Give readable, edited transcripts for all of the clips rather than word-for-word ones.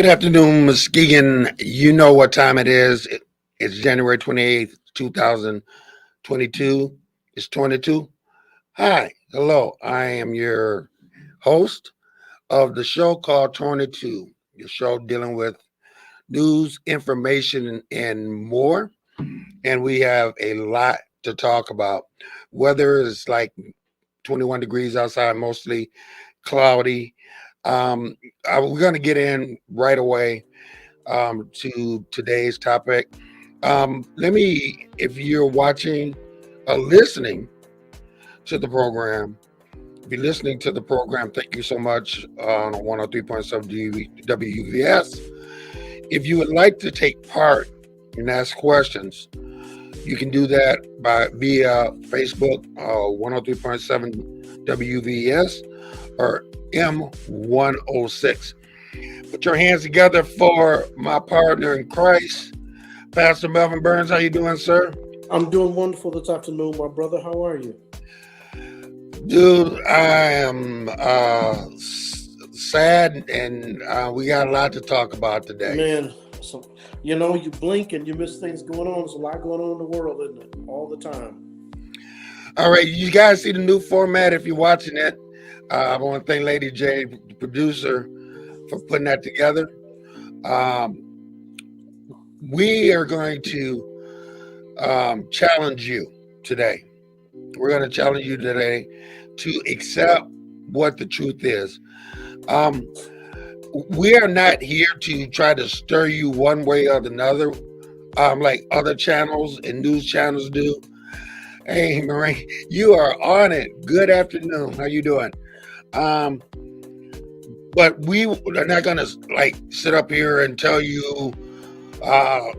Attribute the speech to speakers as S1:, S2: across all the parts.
S1: Good afternoon, Muskegon. You know what time it is. It's January 28th, 2022. It's 22. Hi, hello. I am your host of the show called 22, your show dealing with news, information, and more. And we have a lot to talk about. Weather is like 21 degrees outside, mostly cloudy. Um, we're going to get in right away to today's topic. If you're watching or listening to the program, if you're listening to the program, thank you so much on 103.7 WVS. If you would like to take part and ask questions, you can do that via Facebook, 103.7 WVS or M106. Put your hands together for my partner in Christ, Pastor Melvin Burns. How you doing, sir?
S2: I'm doing wonderful this afternoon, my brother. How are you?
S1: Dude, I am sad, and we got a lot to talk about today.
S2: Man, so you blink and you miss things going on. There's a lot going on in the world, isn't it? All the time.
S1: All right, you guys see the new format if you're watching it. I want to thank Lady J, the producer, for putting that together. We are going to challenge you today. We're going to challenge you today to accept what the truth is. We are not here to try to stir you one way or another, like other channels and news channels do. Hey, Marie, you are on it. Good afternoon. How you doing? But we are not going to sit up here and tell you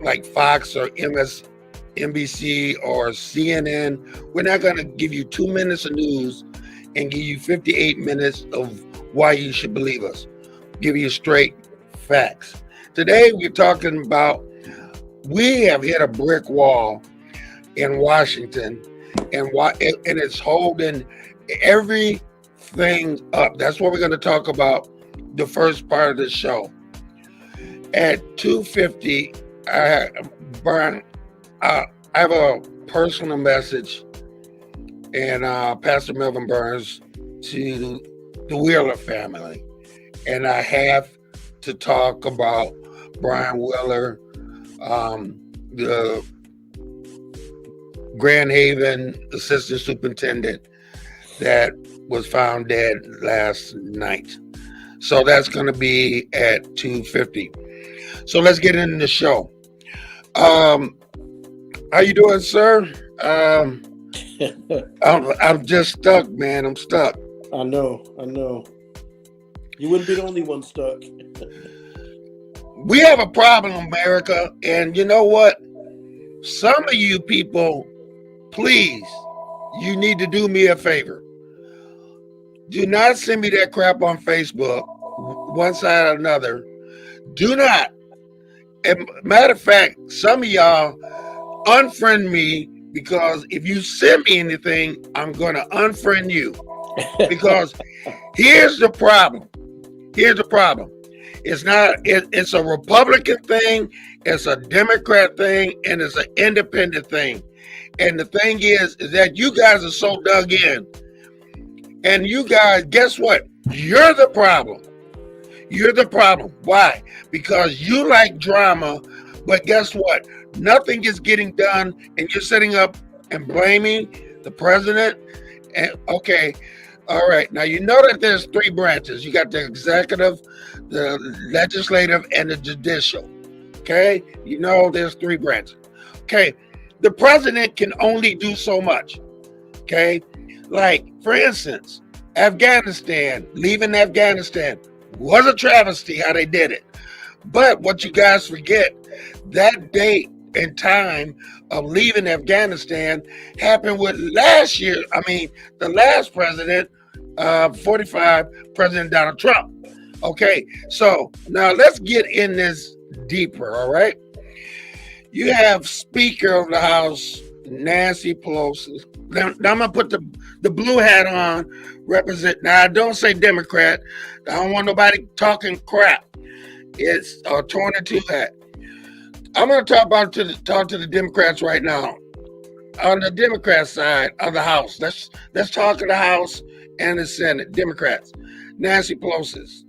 S1: like Fox or MSNBC or CNN. We're not going to give you 2 minutes of news and give you 58 minutes of why you should believe us. Give you straight facts. Today we're talking about we have hit a brick wall in Washington, and it's holding everything up. That's what we're going to talk about the first part of the show. At 2:50, Brian, I have a personal message, and Pastor Melvin Burns, to the Wheeler family. And I have to talk about Brian Wheeler, the Grand Haven assistant superintendent that was found dead last night. So that's going to be at 2:50. So let's get into the show. How you doing, sir? I'm just stuck, man. I'm stuck.
S2: I know. You wouldn't be the only one stuck.
S1: We have a problem, America, and you know what? Some of you people, please, you need to do me a favor. Do not send me that crap on Facebook, one side or another. Do not. And matter of fact, some of y'all unfriend me, because if you send me anything, I'm going to unfriend you. Because here's the problem. It's a Republican thing, it's a Democrat thing, and it's an independent thing. And the thing is that you guys are so dug in. And you guys, guess what? You're the problem. Why? Because you like drama, but guess what? Nothing is getting done, and you're sitting up and blaming the president. And okay, all right. Now you know that there's three branches. You got the executive, the legislative, and the judicial. Okay? You know there's three branches. Okay. The president can only do so much. Okay? Like, for instance, leaving Afghanistan was a travesty how they did it. But what you guys forget, that date and time of leaving Afghanistan happened with the last president, 45, President Donald Trump. Okay, so now let's get in this deeper, all right? You have Speaker of the House, Nancy Pelosi. Now I'm going to put the blue hat on, represent. Now, I don't say Democrat. I don't want nobody talking crap. It's torn in two. That I'm going to talk to the Democrats right now. On the Democrat side of the House, let's talk to the House and the Senate. Democrats, Nancy Pelosi's.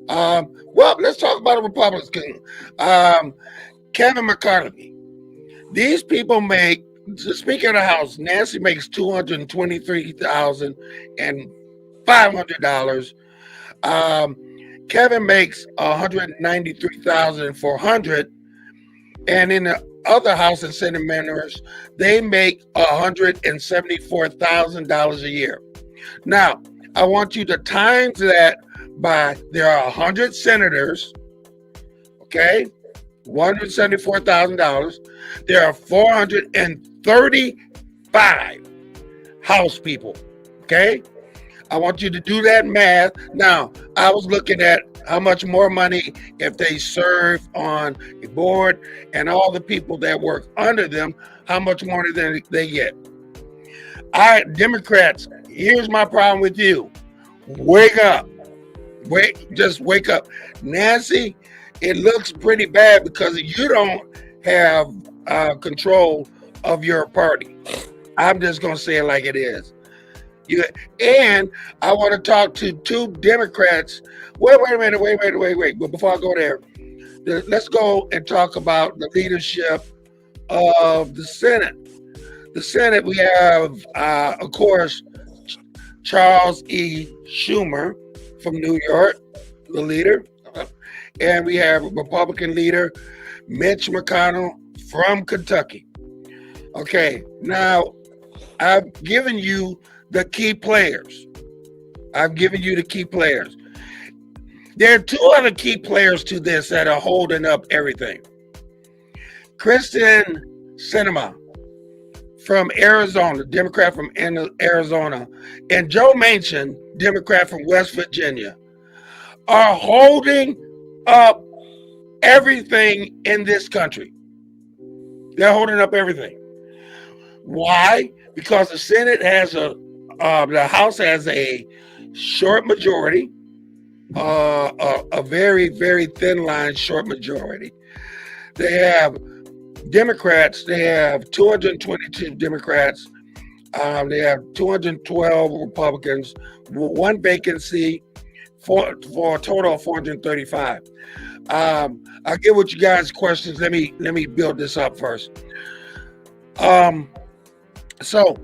S1: Well, let's talk about the Republicans. Um, Kevin McCarthy. These people make. Speaking of the House, Nancy makes $223,500. Kevin makes $193,400, and in the other House and Senate members, they make $174,000 a year. Now, I want you to times that by there are 100 senators, okay, $174,000. There are 435 House people, okay. I want you to do that math. Now, I was looking at how much more money if they serve on a board and all the people that work under them, how much more than they get. All right, Democrats, here's my problem with you. Wake up. Just wake up. Nancy, it looks pretty bad because you don't have control of your party. I'm just going to say it like it is. And I want to talk to two Democrats. Wait a minute. But before I go there, let's go and talk about the leadership of the Senate. The Senate, we have, of course, Charles E. Schumer from New York, the leader. And we have Republican leader Mitch McConnell from Kentucky. Okay, now I've given you the key players. There are two other key players to this that are holding up everything. Kristen Sinema from Arizona, Democrat from Arizona, and Joe Manchin, Democrat from West Virginia, are holding up everything in this country. They're holding up everything. Why? Because the Senate has the House has a short majority, a very, very thin line short majority. They have Democrats. They have 222 Democrats. They have 212 Republicans, one vacancy for a total of 435. I'll get with you guys questions. Let me build this up first. So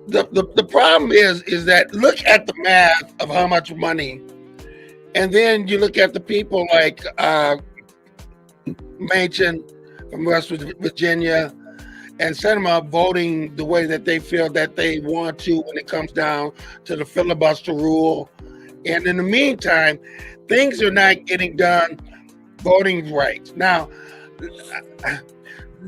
S1: the problem is that look at the math of how much money, and then you look at the people like Manchin from West Virginia and Sinema voting the way that they feel that they want to when it comes down to the filibuster rule. And in the meantime, things are not getting done voting rights. Now,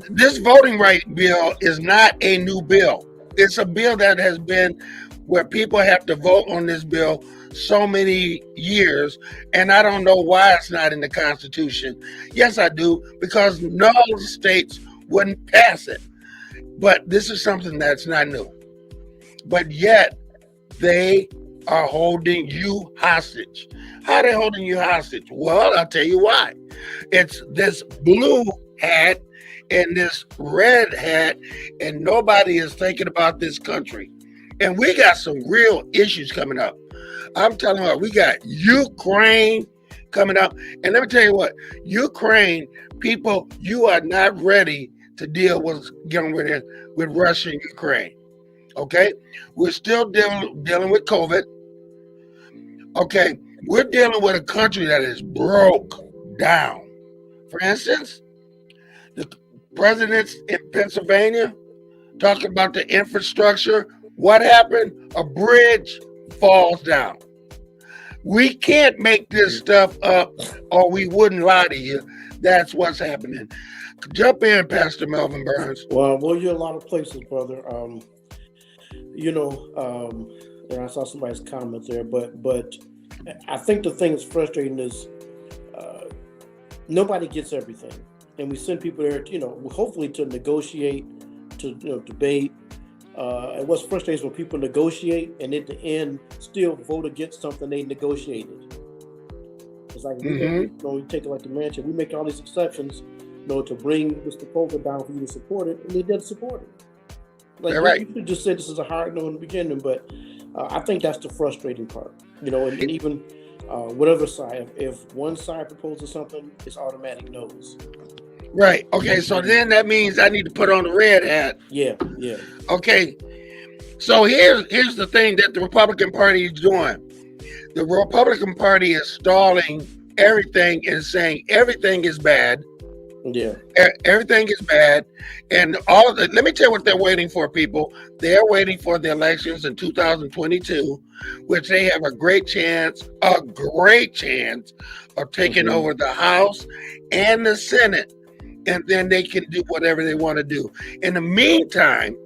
S1: this voting right bill is not a new bill. It's a bill that has been where people have to vote on this bill so many years, and I don't know why it's not in the Constitution. Yes, I do, because no states wouldn't pass it. But this is something that's not new. But yet, they are holding you hostage. How are they holding you hostage? Well, I'll tell you why. It's this blue hat and this red hat, and nobody is thinking about this country. And we got some real issues coming up. I'm telling you, we got Ukraine coming up. And let me tell you what, Ukraine, people, you are not ready to deal with getting with Russia and Ukraine. Okay? We're still dealing with COVID. Okay? We're dealing with a country that is broke down. For instance, the presidents in Pennsylvania talking about the infrastructure. What happened? A bridge falls down. We can't make this stuff up, or we wouldn't lie to you. That's what's happening. Jump in, Pastor Melvin Burns.
S2: Well, you're a lot of places, brother. And I saw somebody's comment there, but I think the thing that's frustrating is nobody gets everything, and we send people there, hopefully to negotiate, to debate. And what's frustrating is when people negotiate and at the end still vote against something they negotiated. It's like we make,
S1: Mm-hmm.
S2: we take it like the mansion. We make all these exceptions, to bring this proposal down for you to support it, and they didn't support it. Like
S1: All
S2: you,
S1: right.
S2: you could just say this is a hard no in the beginning, but I think that's the frustrating part. And even whatever side, if one side proposes something, it's automatic no's.
S1: Right. Okay. So then that means I need to put on the red hat.
S2: Yeah, yeah.
S1: Okay. So here's the thing that the Republican Party is doing. The Republican Party is stalling everything and saying everything is bad.
S2: Yeah.
S1: Everything is bad, and let me tell you what they're waiting for, people. They're waiting for the elections in 2022, which they have a great chance of taking
S2: Mm-hmm.
S1: over the House and the Senate, and then they can do whatever they want to do. In the meantime,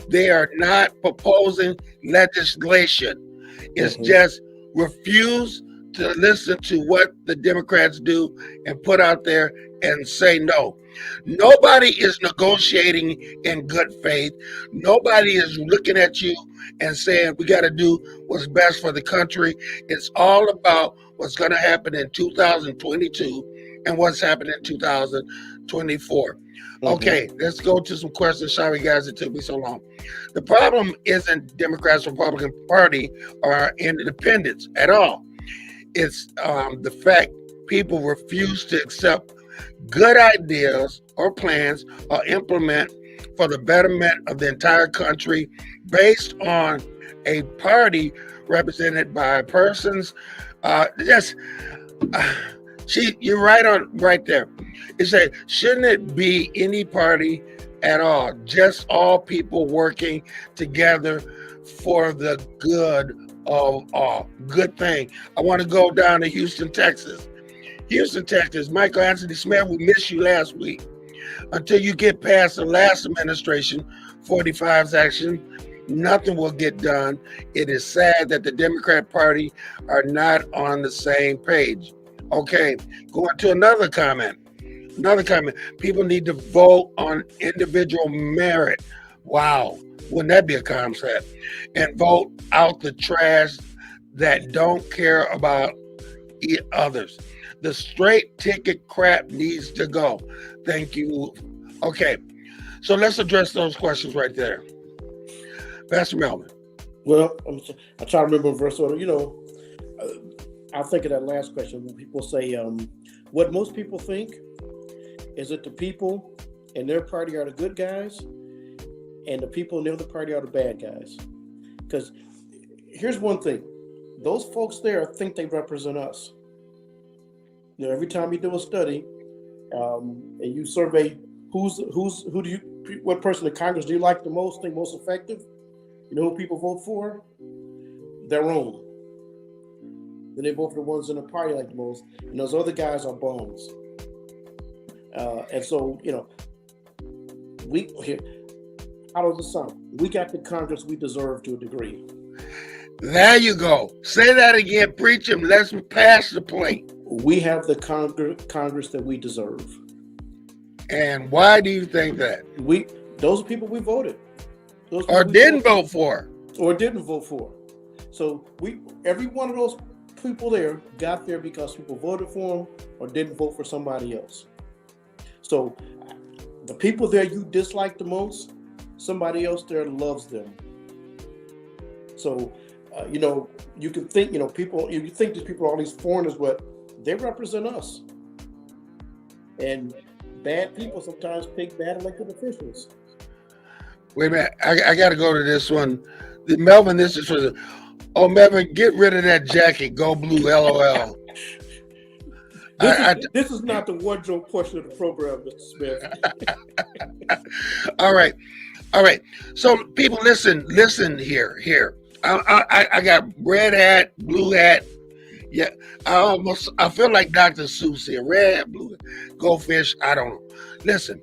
S1: they are not proposing legislation. It's
S2: Mm-hmm.
S1: just refuse to listen to what the Democrats do and put out there and say no. Nobody is negotiating in good faith. Nobody is looking at you and saying we got to do what's best for the country. It's all about what's going to happen in 2022 and what's happening in 2024.
S2: Mm-hmm.
S1: Okay, let's go to some questions. Sorry, guys, it took me so long. The problem isn't Democrats, Republican Party, or independents at all. It's the fact people refuse to accept good ideas or plans or implement for the betterment of the entire country based on a party represented by persons. Just you're right there. It said, shouldn't it be any party at all? Just all people working together for the good of all. Good thing. I want to go down to Houston, Texas. Houston, Texas. Michael Anthony Smith, we missed you last week. Until you get past the last administration, 45's action, nothing will get done. It is sad that the Democrat Party are not on the same page. Okay, going to another comment. Another comment. People need to vote on individual merit. Wow. Wouldn't that be a concept? And vote out the trash that don't care about others. The straight ticket crap needs to go. Thank you. Okay, so let's address those questions right there. Pastor Melvin.
S2: Well, I try to remember in verse order. I'll think of that last question when people say, what most people think is that the people in their party are the good guys and the people in the other party are the bad guys. Because here's one thing. Those folks there think they represent us. Every time you do a study and you survey what person in Congress do you like the most, think most effective, you know who people vote for? Their own. Then they vote for the ones in the party like the most, and those other guys are bones. And so, how does it sound? We got the Congress we deserve to a degree.
S1: There you go. Say that again, preach him. Let's pass the plate.
S2: We have the Congress that we deserve.
S1: And why do you think that?
S2: Those are people we voted.
S1: Or didn't vote for.
S2: Or didn't vote for. So every one of those people there got there because people voted for them or didn't vote for somebody else. So the people there you dislike the most, somebody else there loves them. So, you can think, people, you think these people are all these foreigners, but they represent us. And bad people sometimes pick bad elected officials.
S1: Wait a minute. I got to go to this one. Melvin, this is for the... Oh, Melvin, get rid of that jacket. Go blue, LOL.
S2: This is not the wardrobe portion of the program, Mr.
S1: Smith. All right. So, people, listen here. I got red hat, blue hat. Yeah, I feel like Dr. Seuss here. Red, blue, goldfish. I don't know. Listen,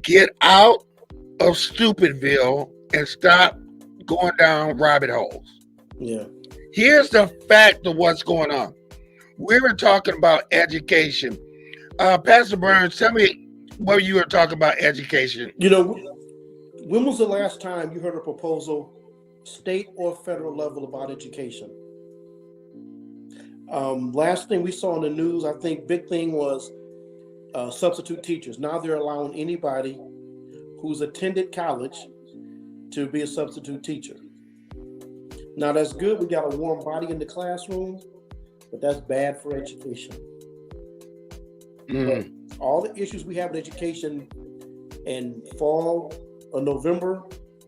S1: get out of Stupidville and stop going down rabbit holes.
S2: Yeah.
S1: Here's the fact of what's going on. We were talking about education. Pastor Burns, tell me what you were talking about education.
S2: When was the last time you heard a proposal, state or federal level, about education? Last thing we saw in the news, I think big thing was substitute teachers. Now they're allowing anybody who's attended college to be a substitute teacher. Now that's good. We got a warm body in the classroom, but that's bad for education. But all the issues we have in education in fall or November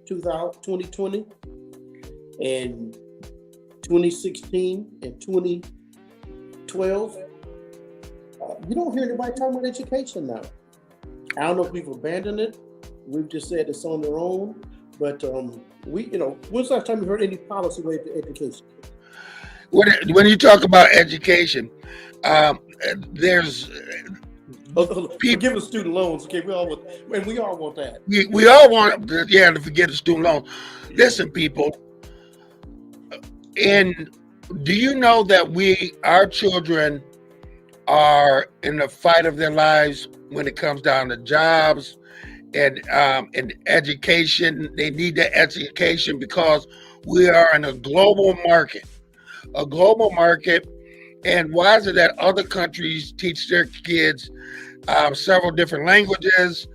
S2: 2020 and 2016 and 2012, you don't hear anybody talking about education now. I don't know if we've abandoned it. We've just said it's on their own. But when's the last time you heard any policy related to education?
S1: When you talk about education, there's
S2: forgive the student loans. Okay, we all want that.
S1: We all want to forget the student loans. Listen, people, and do you know that our children are in the fight of their lives when it comes down to jobs and education? They need the education because we are in a global market. And why is it that other countries teach their kids several different languages,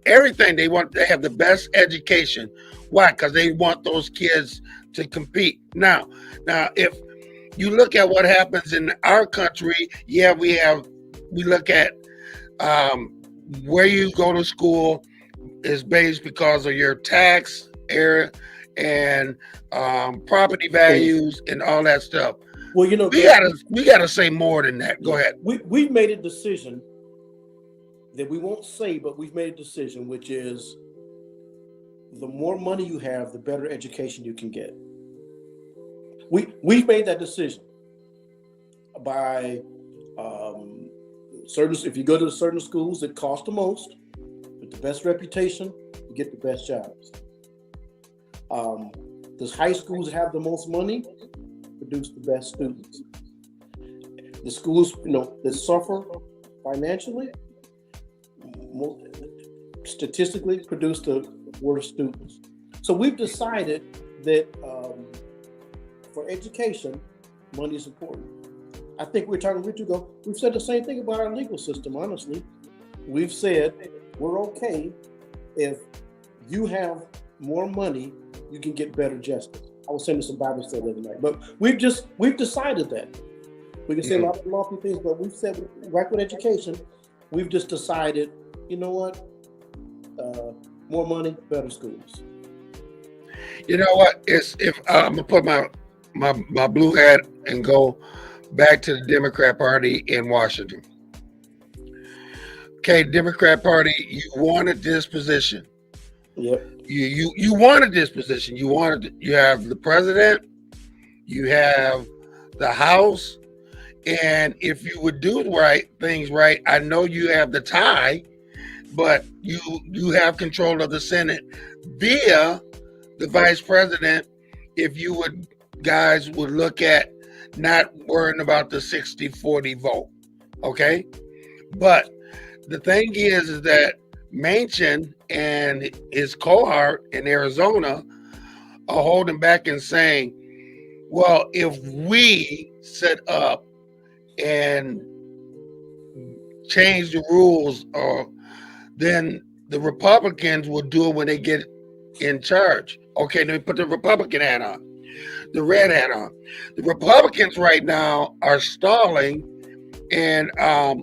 S1: everything? They have the best education. Why? Because they want those kids to compete. Now, if you look at what happens in our country, we look at where you go to school is based because of your tax area and property values and all that stuff. Well, we gotta say more than that. Go ahead.
S2: We've made a decision that we won't say, but we've made a decision, which is the more money you have, the better education you can get. We've made that decision by if you go to certain schools that cost the most, with the best reputation, you get the best jobs. The high schools that have the most money produce the best students. The schools, that suffer financially, statistically produce the worst students. So we've decided that for education, money is important. I think we were talking a week ago, we've said the same thing about our legal system, honestly. We've said we're okay if you have more money, you can get better justice. I was saying this in Bible study the other night, but we've decided that. We can say a lot of lofty things, but we've said, like with education, we've just decided, you know what? More money, better schools.
S1: You know what? If I'm gonna put my blue hat and go back to the Democrat Party in Washington. Okay, Democrat Party, you wanted this position.
S2: Yep.
S1: You wanted this position. You have the president, you have the House, and if you would do things right, I know you have the tie, but you have control of the Senate via the vice president. If you guys would look at not worrying about the 60-40 vote, okay? But the thing is that Manchin and his cohort in Arizona are holding back and saying, well, if we set up and change the rules, then the Republicans will do it when they get in charge. Okay, let me put the Republican hat on, the red hat on. The Republicans right now are stalling and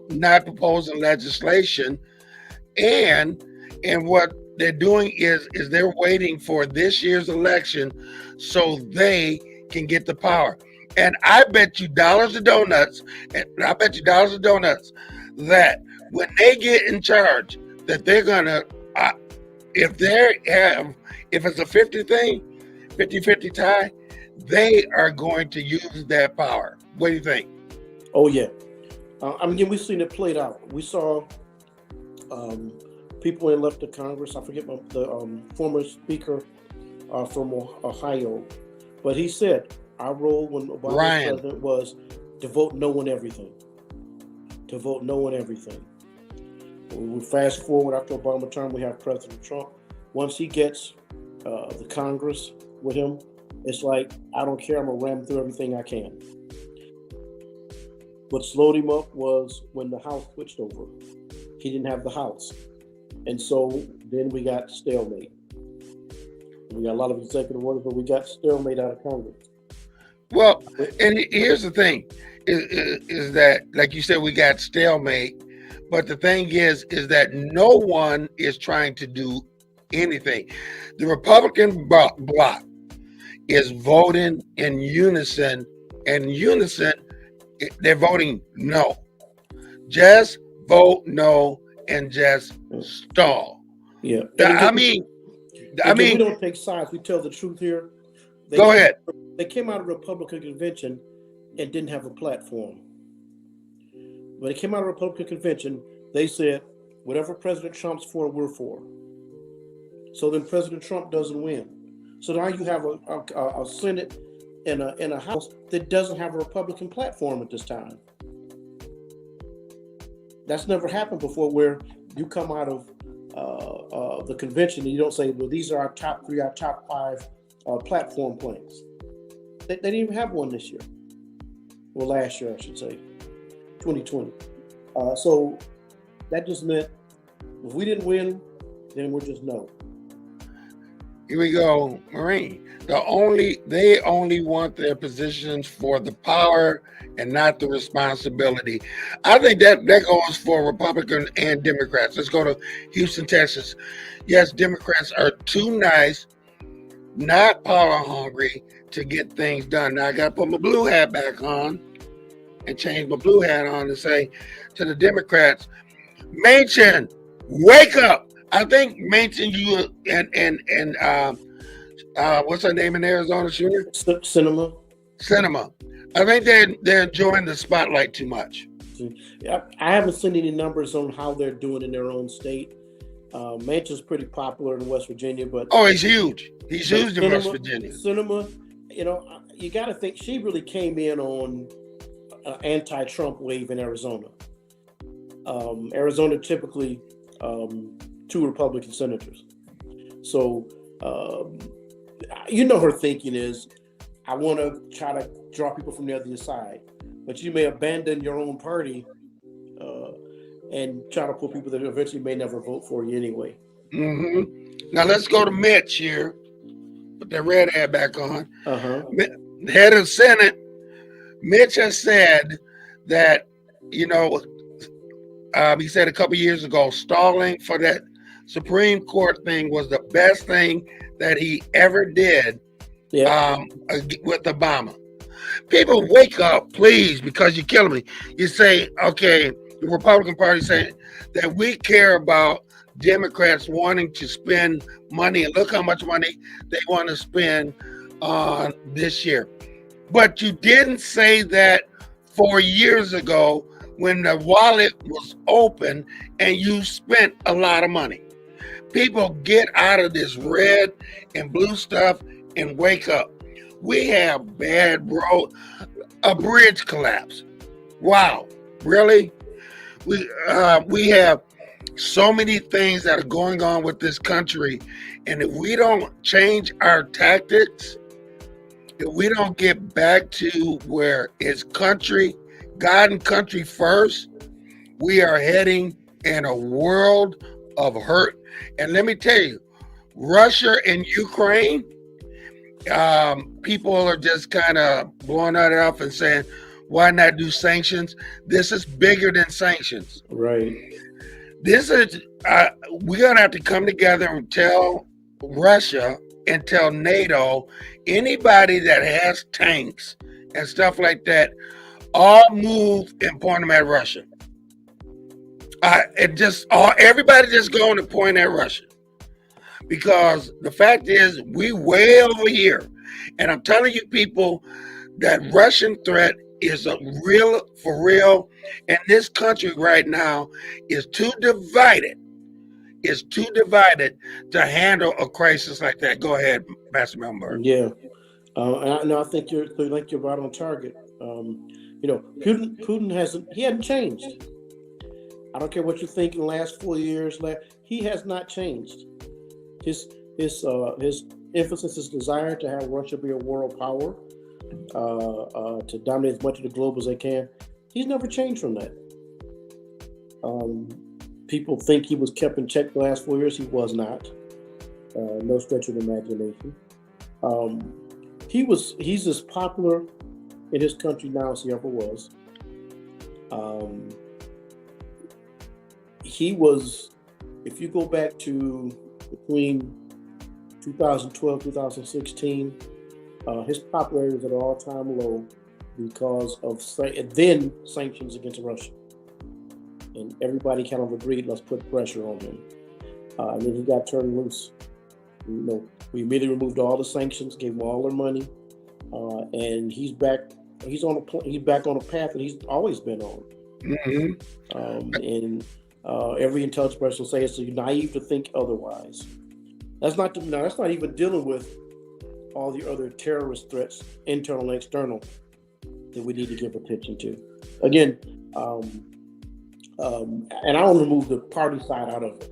S1: not proposing legislation, and what they're doing is they're waiting for this year's election so they can get the power. And I bet you dollars of donuts, that when they get in charge, that they're gonna, if it's a 50-50 tie, they are going to use that power. What do you think?
S2: Oh yeah, we've seen it played out. We saw people that left the Congress. I forget the former speaker from Ohio, but he said our role when Obama was president was to vote no on everything. To vote no on everything. When we fast forward after Obama term, we have President Trump. Once he gets the Congress with him, it's like, I don't care, I'm gonna ram through everything I can. What slowed him up was when the House switched over. He didn't have the House. And so then we got stalemate. We got a lot of executive orders, but we got stalemate out of Congress.
S1: Well, and here's the thing, is that, like you said, we got stalemate, but the thing is that no one is trying to do anything. The Republican bloc is voting in unison, and they're voting no. Just vote no and just stall.
S2: Yeah.
S1: I mean,
S2: we don't take sides. We tell the truth here.
S1: Go ahead.
S2: They came out of Republican convention and didn't have a platform. When they came out of Republican convention, they said, whatever President Trump's for, we're for. So then President Trump doesn't win. So now you have a Senate and a House that doesn't have a Republican platform at this time. That's never happened before, where you come out of the convention and you don't say, well, these are our top 3, our top 5 platform plans. They didn't even have one this year. Well, last year, I should say, 2020. So that just meant if we didn't win, then we're just no.
S1: Here we go, Marine. They only want their positions for the power and not the responsibility. I think that goes for Republican and Democrats. Let's go to Houston, Texas. Yes, Democrats are too nice, not power hungry to get things done. Now I got to put my blue hat back on and change my blue hat on and say to the Democrats, Manchin, wake up. I think Manchin, you and what's her name in Arizona, shooter? Cinema. I think they're enjoying the spotlight too much.
S2: I haven't seen any numbers on how they're doing in their own state. Manchin's pretty popular in West Virginia, but
S1: he's huge. He's huge in West Virginia.
S2: Cinema, you got to think she really came in on an anti-Trump wave in Arizona. Arizona typically 2 Republican senators. So, her thinking is, I want to try to draw people from the other side. But you may abandon your own party and try to pull people that eventually may never vote for you anyway.
S1: Mm-hmm. Now let's go to Mitch here. Put that red hat back on. The head of the Senate, Mitch has said that, he said a couple years ago, stalling for that Supreme Court thing was the best thing that he ever did with Obama. People, wake up, please, because you're killing me. You say, okay, the Republican Party saying that we care about Democrats wanting to spend money, and look how much money they want to spend on this year. But you didn't say that 4 years ago when the wallet was open and you spent a lot of money. People, get out of this red and blue stuff and wake up. We have bad road, a bridge collapse. Wow, really? We have so many things that are going on with this country, and if we don't change our tactics, if we don't get back to where it's country, God and country first, we are heading in a world of hurt. And let me tell you, Russia and Ukraine, people are just kind of blowing that off and saying, why not do sanctions? This is bigger than sanctions.
S2: Right.
S1: This is, we're going to have to come together and tell Russia and tell NATO, anybody that has tanks and stuff like that, all move and point them at Russia. Everybody just going to point at Russia, because the fact is we way over here, and I'm telling you people that Russian threat is for real, and this country right now is too divided. Is too divided to handle a crisis like that. Go ahead, Pastor Melvin.
S2: Yeah, I think you're right on target. Putin hasn't changed. I don't care what you think in the last 4 years. He has not changed. His emphasis, his desire to have Russia be a world power, to dominate as much of the globe as they can, He's never changed from that. People think he was kept in check the last 4 years. He was not. No stretch of the imagination. He's as popular in his country now as he ever was. He was, if you go back to between 2012, 2016, his popularity was at an all-time low because of then sanctions against Russia. And everybody kind of agreed, let's put pressure on him. And then he got turned loose. We immediately removed all the sanctions, gave him all their money, and he's back. He's back on a path that he's always been on. And every intelligence person will say it's naive to think otherwise. That's not even dealing with all the other terrorist threats, internal and external, that we need to give attention to. Again, and I want to move the party side out of it.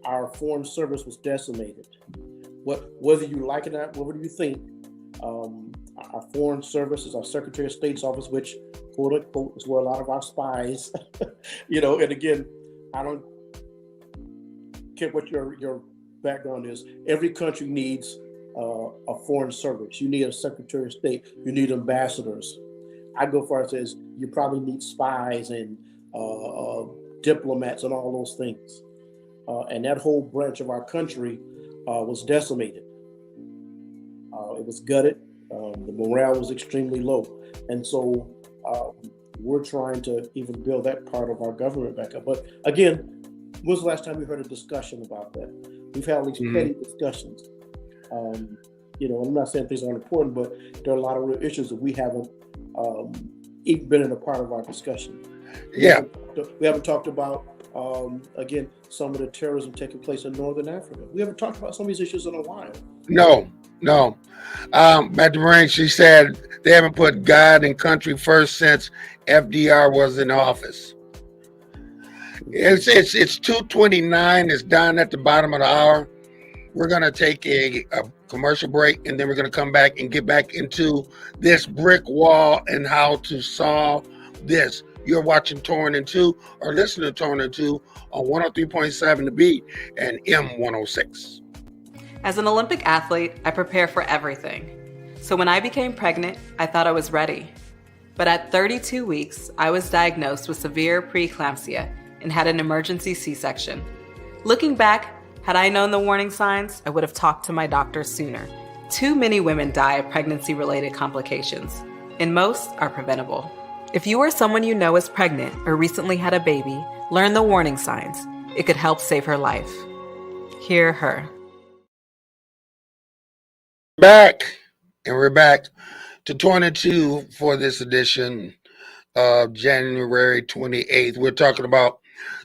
S2: Our foreign service was decimated. Whether you like it or not, whatever you think, our foreign service is our Secretary of State's office, which quote unquote is where a lot of our spies, and again, I don't care what your background is. Every country needs a foreign service. You need a Secretary of State. You need ambassadors. I go far as says you probably need spies and diplomats and all those things. And that whole branch of our country was decimated. It was gutted. The morale was extremely low. And so we're trying to even build that part of our government back up. But again, when's the last time we heard a discussion about that? We've had all these petty discussions. I'm not saying things aren't important, but there are a lot of real issues that we haven't even been in a part of our discussion. We haven't talked about, again, some of the terrorism taking place in Northern Africa. We haven't talked about some of these issues in a while.
S1: No. At the Marine, she said they haven't put God and country first since FDR was in office. It's 2:29. It's down at the bottom of the hour. We're going to take a commercial break, and then we're going to come back and get back into this brick wall and how to solve this. You're watching Torn in 2 or listening to Torn in 2 on 103.7 The Beat and M106.
S3: As an Olympic athlete, I prepare for everything. So when I became pregnant, I thought I was ready. But at 32 weeks, I was diagnosed with severe preeclampsia and had an emergency C-section. Looking back, had I known the warning signs, I would have talked to my doctor sooner. Too many women die of pregnancy-related complications, and most are preventable. If you or someone you know is pregnant or recently had a baby, learn the warning signs. It could help save her life. Hear her.
S1: We're back to Torn in 2 for this edition of January 28th. We're talking about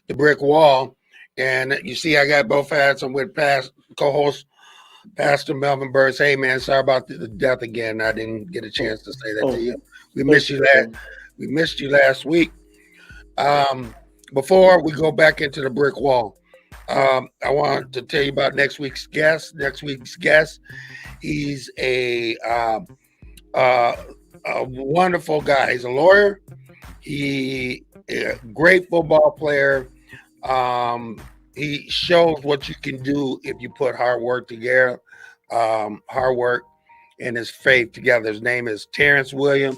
S1: the brick wall. And you see, I got both hats. I'm with past co-host Pastor Melvin Burns. Hey, man, sorry about the death again. I didn't get a chance to say that to you. We missed you last week. Before we go back into the brick wall, I want to tell you about next week's guest. He's a wonderful guy. He's a lawyer. He is a great football player. He shows what you can do if you put hard work together, hard work and his faith together. His name is Terrence William.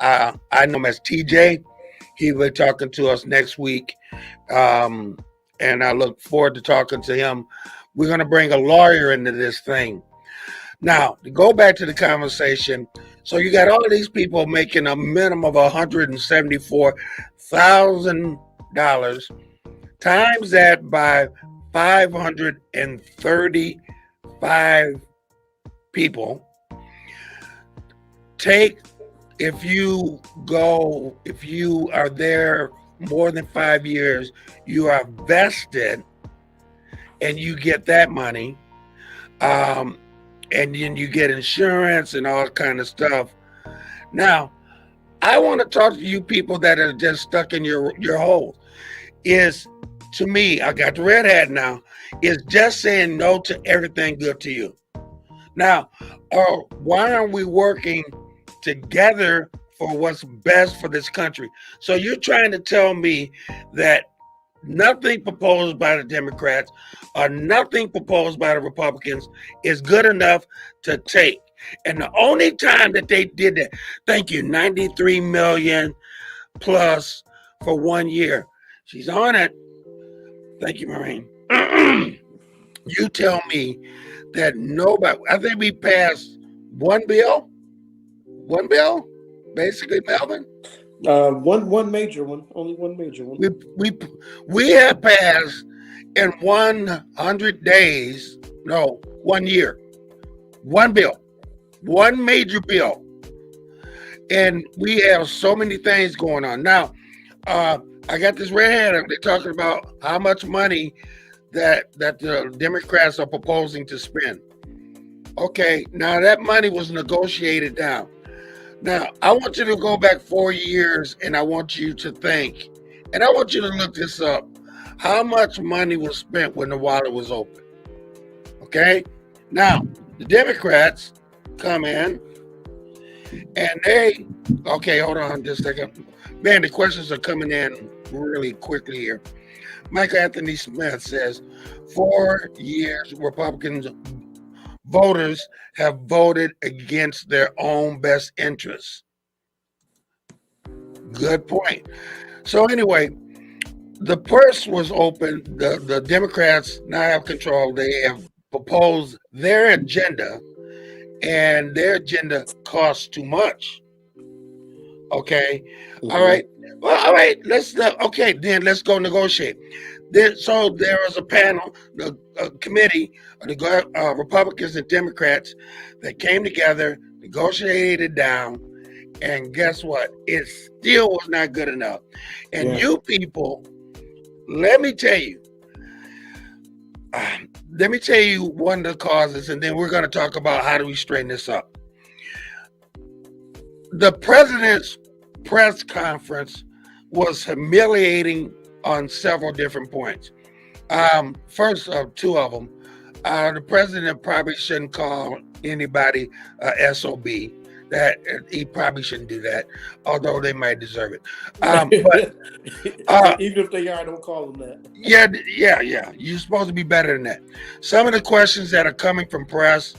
S1: I know him as TJ. He will be talking to us next week. And I look forward to talking to him. We're going to bring a lawyer into this thing. Now, to go back to the conversation, so you got all of these people making a minimum of $174,000. Times that by 535 people. If you are there more than 5 years, you are vested and you get that money. And then you get insurance and all kind of stuff. Now, I want to talk to you people that are just stuck in your hole. To me, I got the red hat now, is just saying no to everything good to you. Now, why aren't we working together for what's best for this country. So you're trying to tell me that nothing proposed by the Democrats or nothing proposed by the Republicans is good enough to take. And the only time that they did that, thank you, 93 million plus for 1 year. She's on it. Thank you, Maureen. You tell me that nobody, I think we passed one bill, basically, Melvin.
S2: One major one, only one major one.
S1: We have passed in 100 days, no, 1 year, one bill, one major bill. And we have so many things going on. Now, I got this red hat. They're talking about how much money that the Democrats are proposing to spend. Okay, now that money was negotiated down. Now, I want you to go back 4 years and I want you to think, and I want you to look this up. How much money was spent when the wallet was open? Okay, now the Democrats come in and they, okay, hold on just a second. Man, the questions are coming in really quickly here. Michael Anthony Smith says, 4 years Republicans voters have voted against their own best interests. Good point. So anyway, the purse was open. The Democrats now have control. They have proposed their agenda, and their agenda costs too much. Okay. All right. Well, all right. Okay, then let's go negotiate. So there was a panel, a committee of the Republicans and Democrats that came together, negotiated down, and guess what? It still was not good enough. And you people, let me tell you one of the causes, and then we're going to talk about how do we straighten this up. The president's press conference was humiliating on several different points. First of two of them, the president probably shouldn't call anybody SOB. That he probably shouldn't do that, although they might deserve it. But
S2: even if they are, don't call them that.
S1: Yeah. You're supposed to be better than that. Some of the questions that are coming from press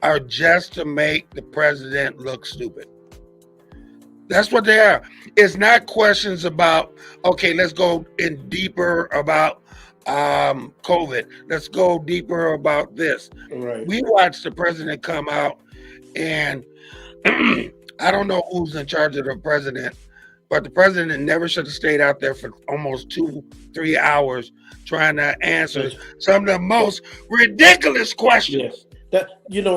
S1: are just to make the president look stupid. That's what they are. It's not questions about, okay, let's go in deeper about COVID. Let's go deeper about this.
S2: Right.
S1: We watched the president come out, and I don't know who's in charge of the president, but the president never should have stayed out there for almost 2-3 hours trying to answer some of the most ridiculous questions.
S2: Yes.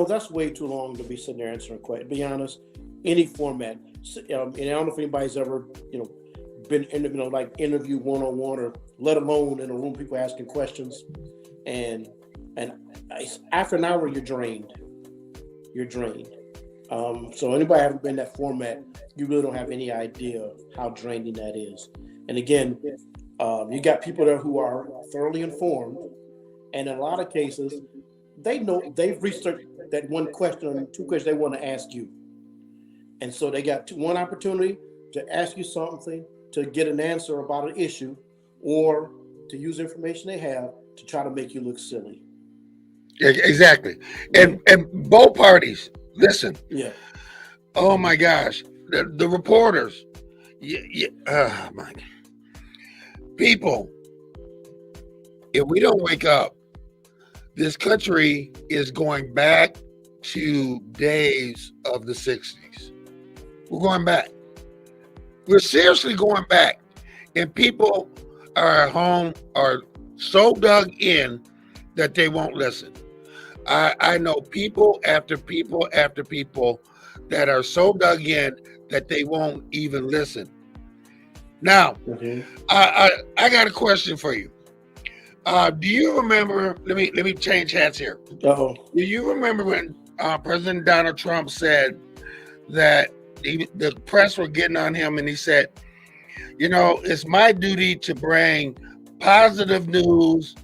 S2: That's way too long to be sitting there answering questions. To be honest, any format. And I don't know if anybody's ever, been interview one-on-one, or let alone in a room people asking questions, and after an hour you're drained. So anybody haven't been in that format, you really don't have any idea how draining that is. And again, you got people there who are thoroughly informed, and in a lot of cases, they know they've researched that one question or two questions they want to ask you. And so they got one opportunity to ask you something, to get an answer about an issue, or to use information they have to try to make you look silly.
S1: Exactly. And both parties, listen.
S2: Yeah.
S1: Oh my gosh. The reporters. Oh my God. People, if we don't wake up, this country is going back to days of the 60s. We're going back. We're seriously going back. And people are at home, are so dug in that they won't listen. I know people after people after people that are so dug in that they won't even listen. Now, I got a question for you. Do you remember? Let me change hats here.
S2: Uh-oh.
S1: Do you remember when President Donald Trump said that the press were getting on him, and he said, it's my duty to bring positive news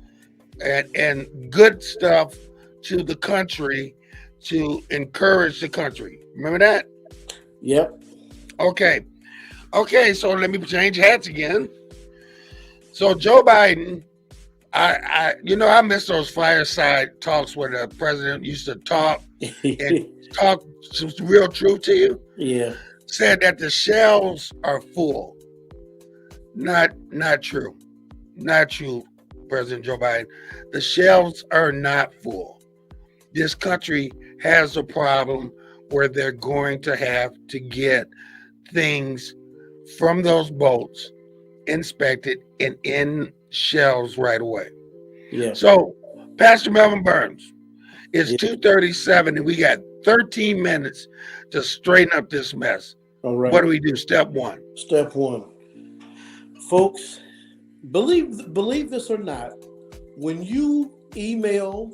S1: and good stuff to the country to encourage the country. Remember that?
S2: Yep.
S1: Okay. Okay, so let me change hats again. So Joe Biden, I miss those fireside talks where the president used to talk and talk some real truth to you.
S2: Yeah.
S1: Said that the shelves are full. Not true. Not true, President Joe Biden. The shelves are not full. This country has a problem where they're going to have to get things from those boats inspected and in shelves right away.
S2: Yeah.
S1: So, Pastor Melvin Burns, it's
S2: Yeah.
S1: 2:37 and we got 13 minutes to straighten up this mess.
S2: All right.
S1: What do we do? Step one.
S2: Step one. Folks, believe this or not, when you email,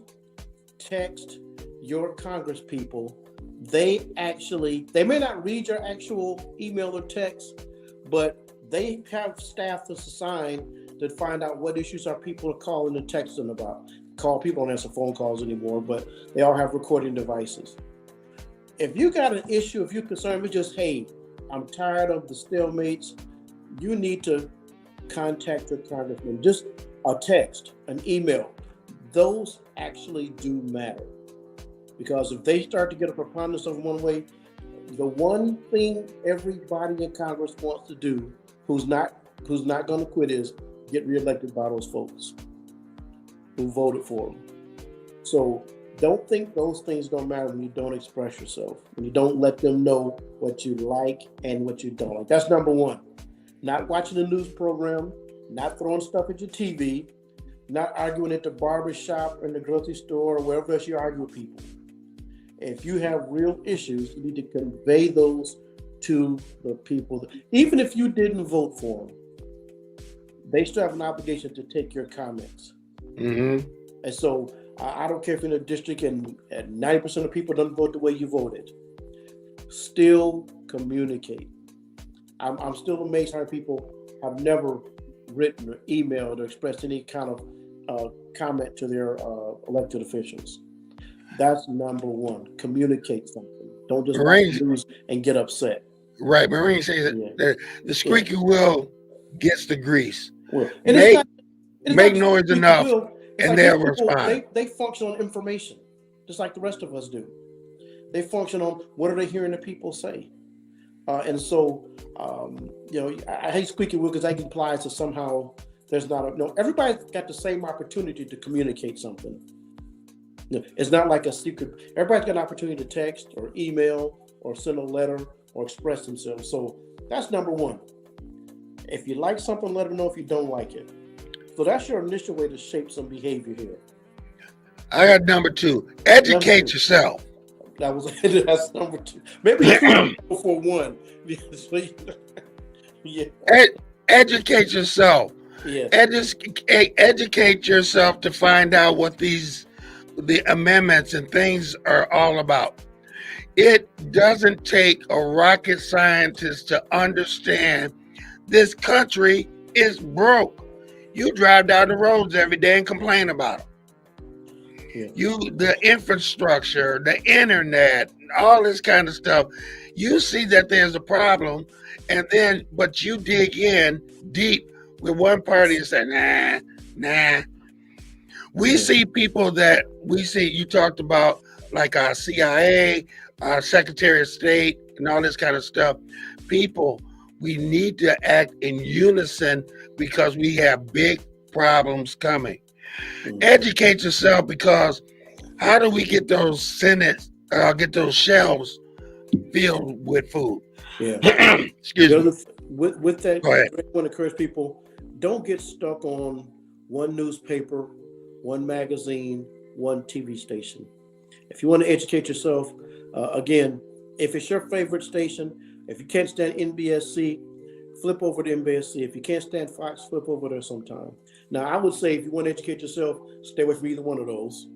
S2: text your Congress people, they may not read your actual email or text, but they have staff that's assigned to find out what issues our people are calling and texting about. People don't answer phone calls anymore, but they all have recording devices. If you got an issue, if you're concerned with just, hey, I'm tired of the stalemates, you need to contact your congressman. Just a text, an email. Those actually do matter. Because if they start to get a preponderance of one way, the one thing everybody in Congress wants to do, who's not going to quit, is get reelected by those folks who voted for them. So don't think those things don't matter when you don't express yourself, when you don't let them know what you like and what you don't like. That's number one. Not watching a news program, not throwing stuff at your TV, not arguing at the barber shop or in the grocery store or wherever else you argue with people. If you have real issues, you need to convey those to the people. Even if you didn't vote for them, they still have an obligation to take your comments.
S1: Mm-hmm.
S2: And so I don't care if you're in a district and 90% of people don't vote the way you voted. Still communicate. I'm still amazed how people have never written or emailed or expressed any kind of comment to their elected officials. That's number one. Communicate something. Don't just watch the news and get upset.
S1: Right. Marine says that the squeaky wheel gets the grease.
S2: Well, and
S1: make noise enough and
S2: like
S1: they'll respond.
S2: They function on information, just like the rest of us do. They function on what are they hearing the people say. And so, I hate squeaky wheel because that implies that somehow there's not everybody's got the same opportunity to communicate something. It's not like a secret. Everybody's got an opportunity to text or email or send a letter or express themselves. So that's number one. If you like something, let them know if you don't like it. So that's your initial way to shape some behavior here.
S1: I got number two. Educate yourself.
S2: That's number two. Maybe two for one. Yeah.
S1: Educate yourself.
S2: Yes.
S1: Educate yourself to find out what the amendments and things are all about. It doesn't take a rocket scientist to understand this country is broke. You drive down the roads every day and complain about them. Yeah. The infrastructure, the internet, all this kind of stuff. You see that there's a problem, but you dig in deep with one party and say, nah. We see people you talked about, like our CIA, our Secretary of State, and all this kind of stuff. People, we need to act in unison because we have big problems coming. Educate yourself, because how do we get those shelves filled with food?
S2: Yeah.
S1: Excuse me.
S2: With that, I want to encourage people, don't get stuck on one newspaper, one magazine, one TV station. If you want to educate yourself, again, if it's your favorite station, if you can't stand NBSC, flip over to NBSC. If you can't stand Fox, flip over there sometime. Now, I would say if you want to educate yourself, stay away from either one of those.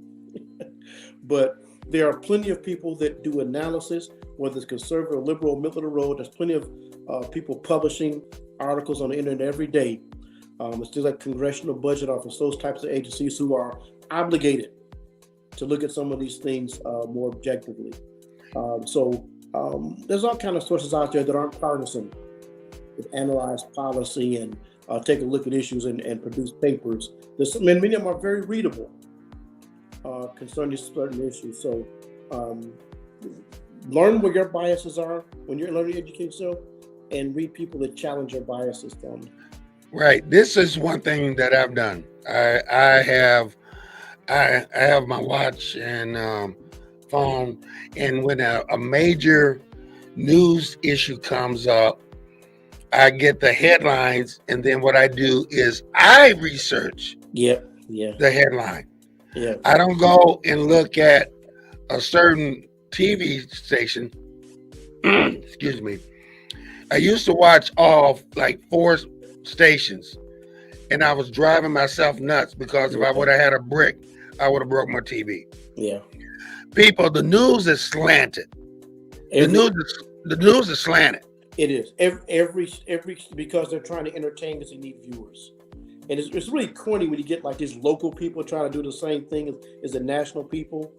S2: But there are plenty of people that do analysis, whether it's conservative or liberal, middle of the road. There's plenty of people publishing articles on the internet every day. It's just like Congressional Budget Office, those types of agencies who are obligated to look at some of these things more objectively. So There's all kind of sources out there that aren't partisan, that analyze policy and take a look at issues and produce papers. Many of them are very readable concerning certain issues. So learn where your biases are when you're learning to educate yourself, and read people that challenge your biases down.
S1: Right. This is one thing that I've done. I have my watch and phone, and when a major news issue comes up, I get the headlines, and then what I do is I research
S2: Yeah.
S1: the headline.
S2: Yeah.
S1: I don't go and look at a certain TV station. Excuse me. I used to watch all like 4 stations, and I was driving myself nuts because if I would have had a brick, I would have broke my TV.
S2: Yeah.
S1: People, the news is slanted. The news is slanted.
S2: It is every because they're trying to entertain because they need viewers, and it's really corny when you get like these local people trying to do the same thing as the national people.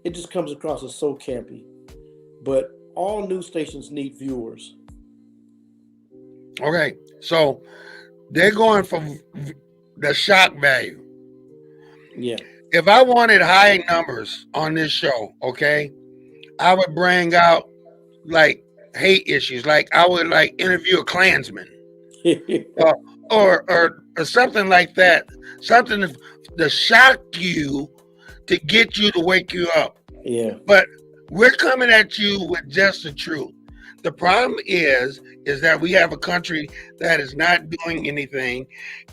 S2: It just comes across as so campy. But all news stations need viewers.
S1: Okay, so they're going for the shock value.
S2: Yeah.
S1: If I wanted high numbers on this show, okay, I would bring out like hate issues. Like I would like interview a Klansman or something like that. Something to shock you, to get you to wake you up.
S2: Yeah.
S1: But we're coming at you with just the truth. The problem is that we have a country that is not doing anything,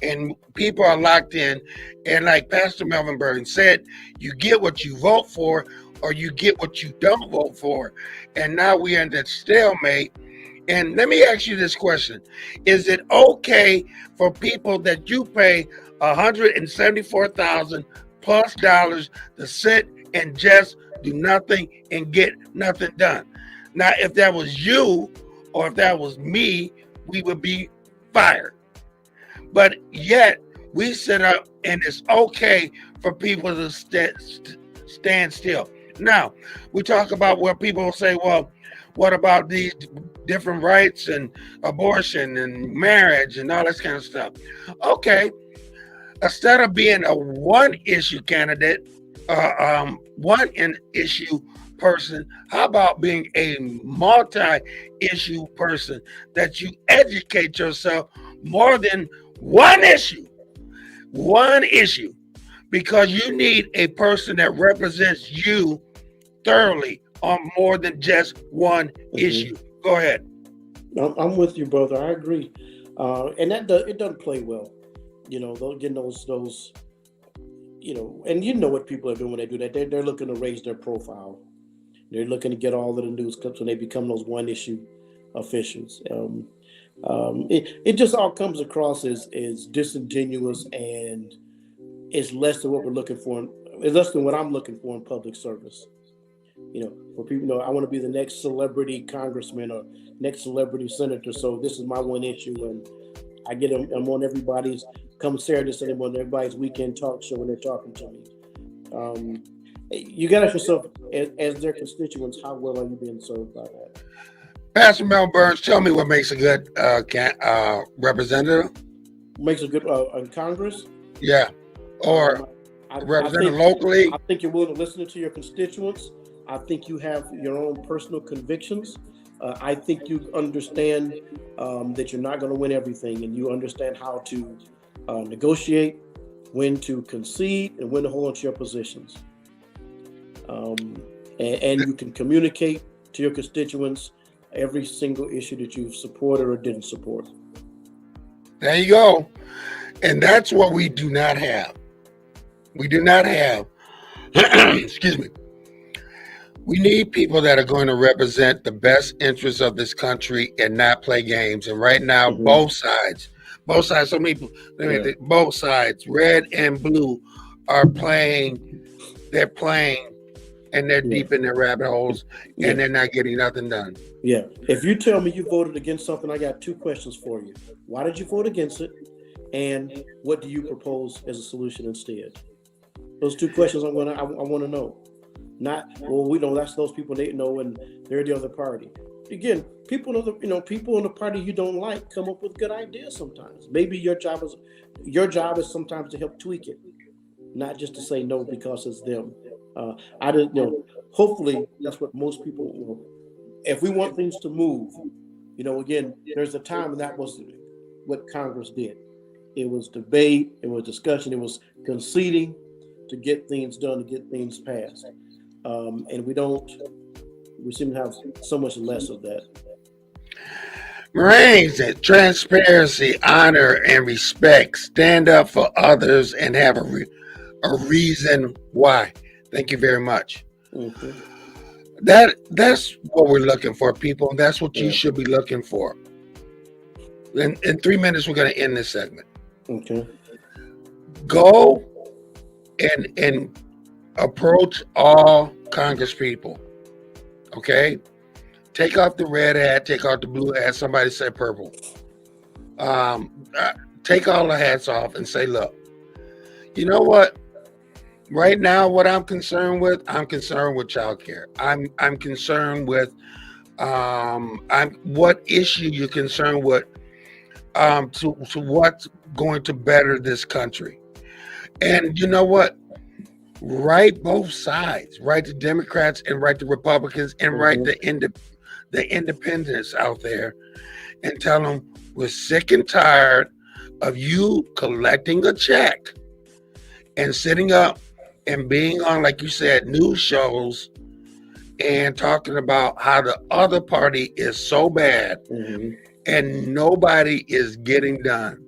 S1: and people are locked in. And like Pastor Melvin Burton said, you get what you vote for, or you get what you don't vote for. And now we are in that stalemate. And let me ask you this question. Is it okay for people that you pay $174,000 plus to sit and just do nothing and get nothing done? Now, if that was you or if that was me, we would be fired. But yet we sit up and it's okay for people to stand still. Now, we talk about where people say, well, what about these different rights and abortion and marriage and all this kind of stuff? Okay, instead of being a one issue candidate, one issue person, how about being a multi-issue person, that you educate yourself more than one issue, because you need a person that represents you thoroughly on more than just one issue. Go ahead.
S2: I'm with you, brother. I agree, and it doesn't play well. Getting those, and you know what people are doing when they do that. They're looking to raise their profile. They're looking to get all of the news clips when they become those one issue officials. It just all comes across as disingenuous, and it's less than what we're looking for. It's less than what I'm looking for in public service. For people, I want to be the next celebrity congressman or next celebrity senator. So this is my one issue, and I get them. I'm on everybody's come Saturday, Sunday morning, everybody's weekend talk show when they're talking to me. You got to ask yourself, as their constituents, how well are you being served by that?
S1: Pastor Mel Burns, tell me what makes a good representative.
S2: Makes a good in Congress?
S1: Yeah, or representative locally.
S2: I think you're willing to listen to your constituents. I think you have your own personal convictions. I think you understand that you're not going to win everything, and you understand how to negotiate, when to concede, and when to hold on to your positions. And you can communicate to your constituents every single issue that you've supported or didn't support.
S1: There you go. And that's what we do not have. We do not have, excuse me. We need people that are going to represent the best interests of this country and not play games. And right now, both sides, so many people, both sides, red and blue, are playing. They're playing, and they're deep in their rabbit holes, and they're not getting nothing done.
S2: Yeah. If you tell me you voted against something, I got 2 questions for you. Why did you vote against it? And what do you propose as a solution instead? Those 2 questions I want to know. Not, well, we know that's those people they know and they're the other party. Again, people in the party you don't like come up with good ideas sometimes. Maybe your job is sometimes to help tweak it, not just to say no because it's them. I didn't hopefully that's what most people if we want things to move, again, there's a time and that was what Congress did. It was debate, it was discussion, it was conceding to get things done, to get things passed. And we seem to have so much less of that.
S1: Marines, transparency, honor, and respect. Stand up for others and have a reason why. Thank you very much.
S2: Mm-hmm.
S1: That's what we're looking for, people. And that's what you should be looking for. In 3 minutes, we're going to end this segment.
S2: Okay.
S1: Go and approach all Congress people. Okay? Take off the red hat, take off the blue hat. Somebody said purple. Take all the hats off and say, look, you know what? Right now, what I'm concerned with childcare. I'm concerned with what issue you're concerned with to what's going to better this country. And you know what? Write both sides. Write the Democrats and write the Republicans and write the independents out there and tell them we're sick and tired of you collecting a check and sitting up and being on, like you said, news shows and talking about how the other party is so bad and nobody is getting done.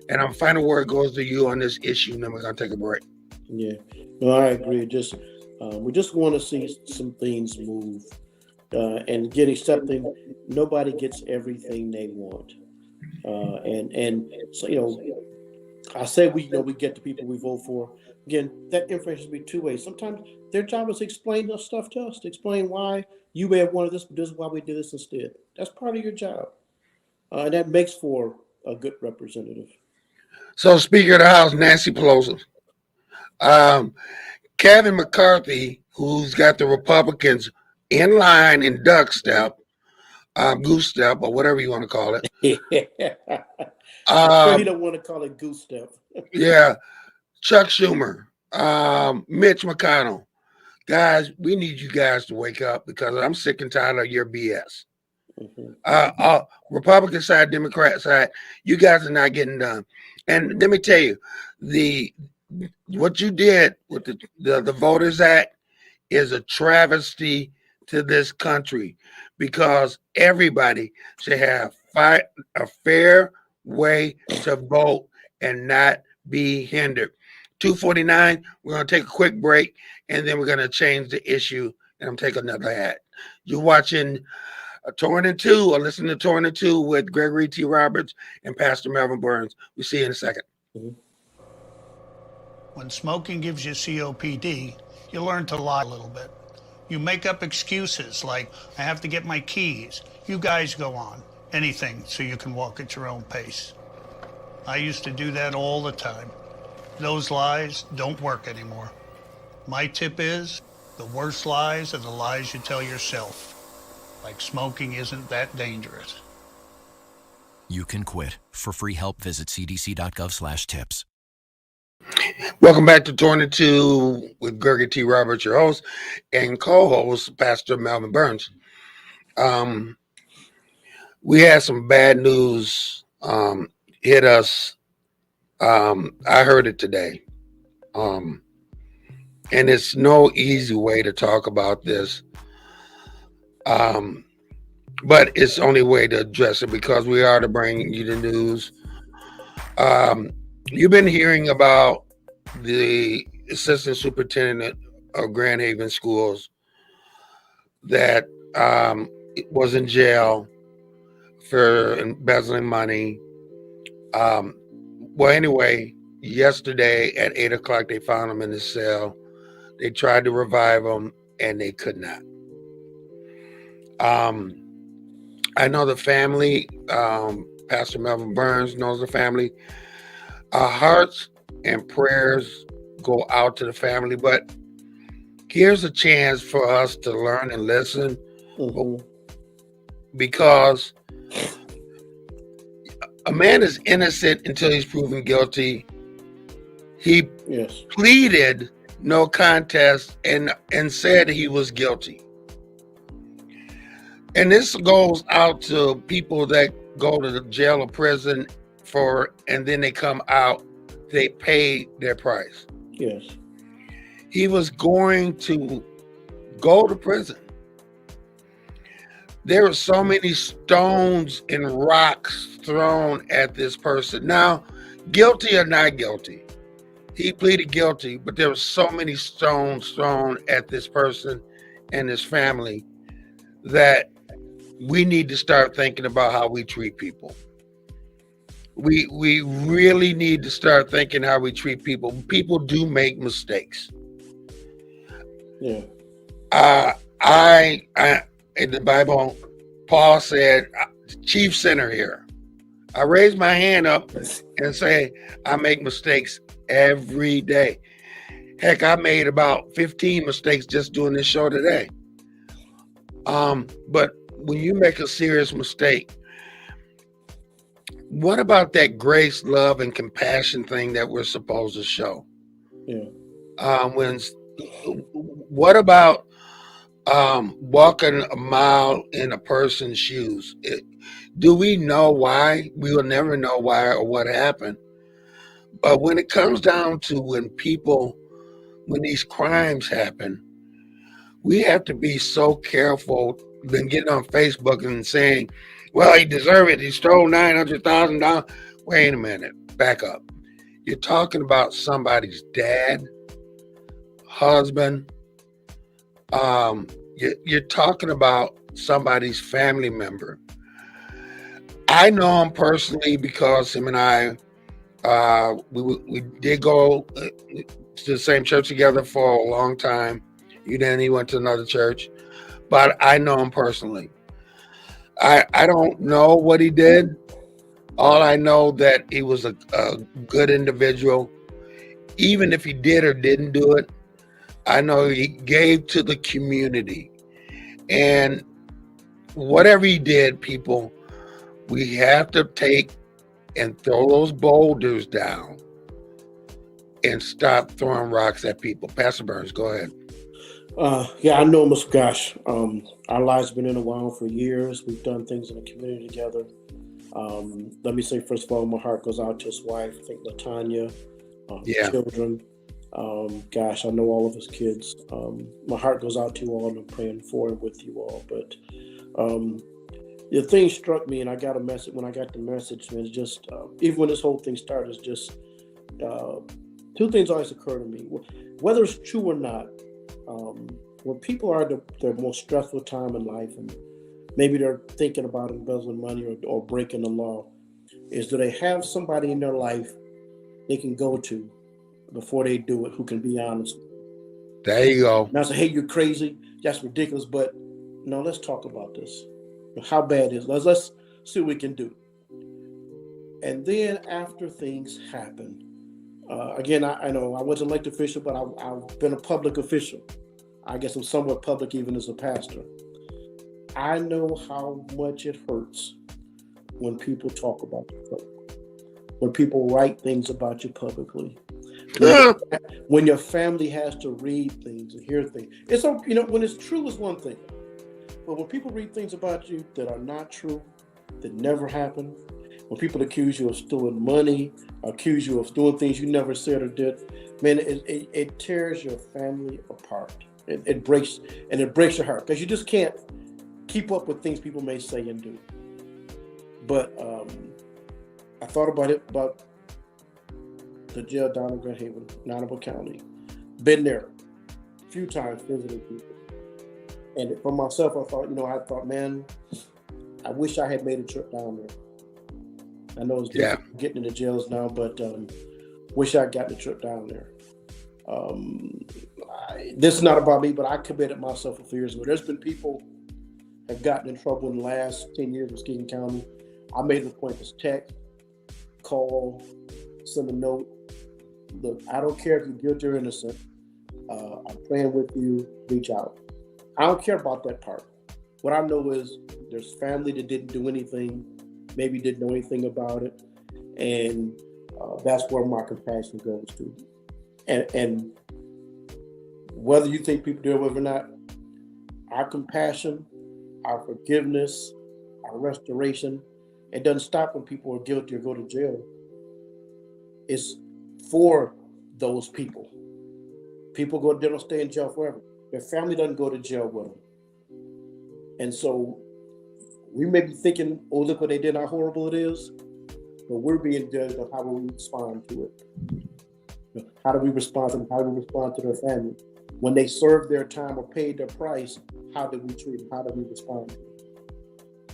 S1: And I'm final word goes to you on this issue, and then we're going to take a break.
S2: Yeah, no, I agree. We just want to see some things move and get accepting. Nobody gets everything they want. And so, I say we get the people we vote for. Again, that information should be two ways. Sometimes their job is to explain the stuff to us, to explain why you may have wanted this, but this is why we did this instead. That's part of your job. And that makes for a good representative.
S1: So, Speaker of the House, Nancy Pelosi. Kevin McCarthy, who's got the Republicans in line in duck step, goose step, or whatever you want to call it.
S2: I'm sure he don't want to call it goose step.
S1: Yeah. Chuck Schumer, Mitch McConnell. Guys, we need you guys to wake up because I'm sick and tired of your BS. Republican side, Democrat side, you guys are not getting done. And let me tell you, what you did with the Voters Act is a travesty to this country because everybody should have a fair way to vote and not be hindered. 2:49, we're going to take a quick break, and then we're going to change the issue, and I'm taking another hat. You're watching Torn in Two, or listening to Torn in Two with Gregory T. Roberts and Pastor Melvin Burns. We'll see you in a second.
S4: When smoking gives you COPD, you learn to lie a little bit. You make up excuses like, I have to get my keys. You guys go on. Anything so you can walk at your own pace. I used to do that all the time. Those lies don't work anymore. My tip is, the worst lies are the lies you tell yourself. Like smoking isn't that dangerous.
S5: You can quit. For free help, visit cdc.gov/tips.
S1: Welcome back to Torn in Two with Gregory T. Roberts, your host, and co-host, Pastor Melvin Burns. We had some bad news hit us. I heard it today. And it's no easy way to talk about this. But it's the only way to address it because we are to bring you the news. You've been hearing about the assistant superintendent of Grand Haven Schools that was in jail for embezzling money. Well, anyway, yesterday at 8 o'clock, they found him in his cell. They tried to revive him, and they could not. I know the family. Pastor Melvin Burns knows the family. Our hearts and prayers go out to the family, but Here's a chance for us to learn and listen,
S2: Mm-hmm.
S1: because a man is innocent until he's proven guilty. He
S2: Yes.
S1: pleaded no contest and said he was guilty. And this goes out to people that go to the jail or prison and then they come out, they pay their price.
S2: Yes.
S1: He was going to go to prison. There were so many stones and rocks thrown at this person. Now, guilty or not guilty, he pleaded guilty, but there were so many stones thrown at this person and his family that we need to start thinking about how we treat people. We really need to start thinking how we treat people. People do make mistakes.
S2: Yeah.
S1: I in the Bible, Paul said, chief sinner here. I raise my hand up and say, I make mistakes every day. Heck, I made about 15 mistakes just doing this show today. But when you make a serious mistake, what about that grace, love, and compassion thing that we're supposed to show?
S2: Yeah.
S1: What about walking a mile in a person's shoes? Do we know why? We will never know why or what happened. But when it comes down to when these crimes happen, we have to be so careful than getting on Facebook and saying, well, he deserved it. He stole $900,000. Wait a minute. Back up. You're talking about somebody's dad, husband. You're talking about somebody's family member. I know him personally because him and I, we did go to the same church together for a long time. He went to another church, but I know him personally. I don't know what he did. All I know that he was a good individual. Even if he did or didn't do it, I know he gave to the community. And whatever he did, people, we have to take and throw those boulders down and stop throwing rocks at people. Pastor Burns, go ahead.
S2: Yeah, I know Mr. Gosh. Our lives have been interwound for years. We've done things in the community together. Let me say, first of all, my heart goes out to his wife, I think LaTanya, children. Gosh, I know all of his kids. My heart goes out to you all, and I'm praying for and with you all. But the thing struck me, and I got a message. When I got the message, man, it's just, even when this whole thing started, it's just two things always occur to me. Whether it's true or not, when people are at their most stressful time in life, and maybe they're thinking about embezzling money or breaking the law, is do they have somebody in their life they can go to before they do it who can be honest?
S1: There you go.
S2: Not say, hey, you're crazy, that's ridiculous, but no, let's talk about this. How bad is it? Let's see what we can do. And then after things happen, again, I know I wasn't an elected official, but I've been a public official. I guess I'm somewhat public even as a pastor. I know how much it hurts when people talk about you publicly, when people write things about you publicly, when your family has to read things and hear things. It's, when it's true is one thing, but when people read things about you that are not true, that never happened, when people accuse you of stealing money, accuse you of doing things you never said or did, man, it tears your family apart. It breaks your heart, because you just can't keep up with things people may say and do. But I thought about the jail down in Grand Haven, Nottable County. Been there a few times visiting people. And for myself, I thought, man, I wish I had made a trip down there. I know it's difficult getting into jails now, but wish I got the trip down there. This is not about me, but I committed myself a few years ago. There's been people have gotten in trouble in the last 10 years in Muskegon County. I made the point to text, call, send a note. Look, I don't care if you're guilty or innocent. I'm praying with you. Reach out. I don't care about that part. What I know is there's family that didn't do anything, maybe didn't know anything about it, and that's where my compassion goes to. And whether you think people do it or not, our compassion, our forgiveness, our restoration, it doesn't stop when people are guilty or go to jail. It's for those people. People go, they don't stay in jail forever. Their family doesn't go to jail with them. And so we may be thinking, oh, look what they did, how horrible it is. But we're being judged on how we respond to it. How do we respond to them? How do we respond to their family? When they served their time or paid their price, how did we treat them? How did we respond to them?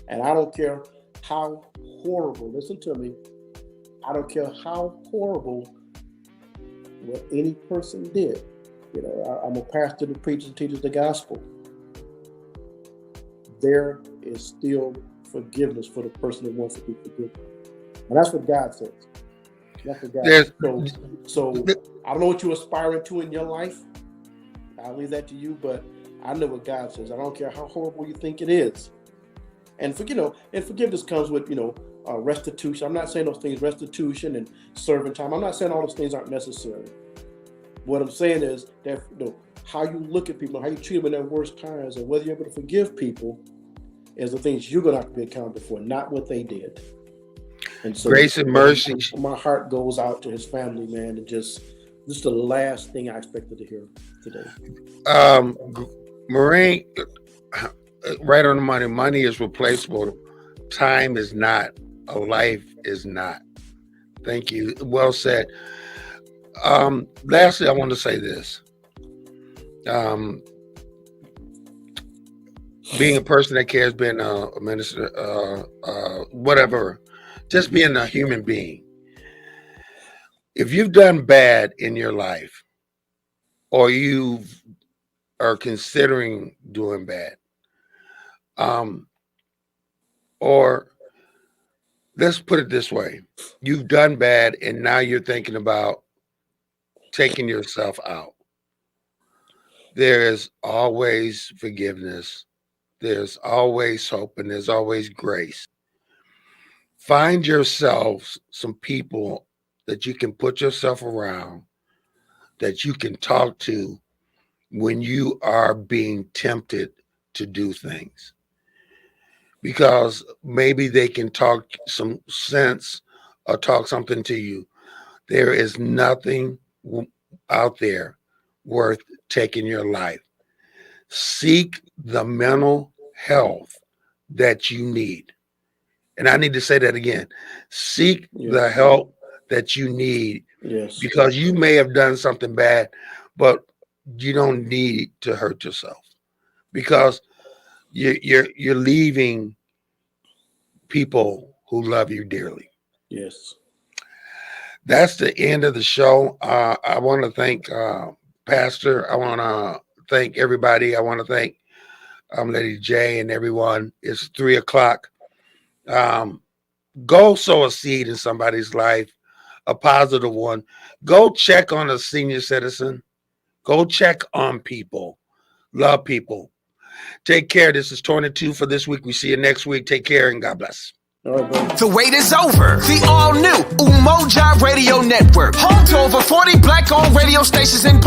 S2: And I don't care how horrible, listen to me, I don't care how horrible what any person did. You know, I'm a pastor that preaches and teaches the gospel. There is still forgiveness for the person that wants to be forgiven. And that's what God says. That's what God says. So I don't know what you're aspiring to in your life. I'll leave that to you, but I know what God says. I don't care how horrible you think it is. And forgiveness comes with, restitution. I'm not saying those things, restitution and serving time. I'm not saying all those things aren't necessary. What I'm saying is that how you look at people, how you treat them in their worst times, and whether you're able to forgive people is the things you're going to have to be accountable for, not what they did. And so,
S1: grace and mercy.
S2: My heart goes out to his family, man, and just this is the last thing I expected to hear today.
S1: Maureen, right on the money. Money is replaceable. Time is not. A life is not. Thank you. Well said. Lastly, I want to say this. Being a person that cares, being a minister, whatever, just being a human being. If you've done bad in your life, or you are considering doing bad, or let's put it this way, you've done bad and now you're thinking about taking yourself out. There is always forgiveness. There's always hope, and there's always grace. Find yourself some people that you can put yourself around, that you can talk to when you are being tempted to do things. Because maybe they can talk some sense or talk something to you. There is nothing out there worth taking your life. Seek the mental health that you need. And I need to say that again. Seek the help that you need.
S2: Yes.
S1: Because you may have done something bad, but you don't need to hurt yourself. Because you're leaving people who love you dearly.
S2: Yes.
S1: That's the end of the show. I want to thank Pastor. I want to thank everybody. I want to thank Lady J and everyone. It's 3:00. Go sow a seed in somebody's life, a positive one. Go check on a senior citizen. Go check on people. Love people. Take care. This is 22 for this week. We see you next week. Take care and God bless.
S6: The wait is over. The all-new Umoja Radio Network, home to over 40 black-owned radio stations in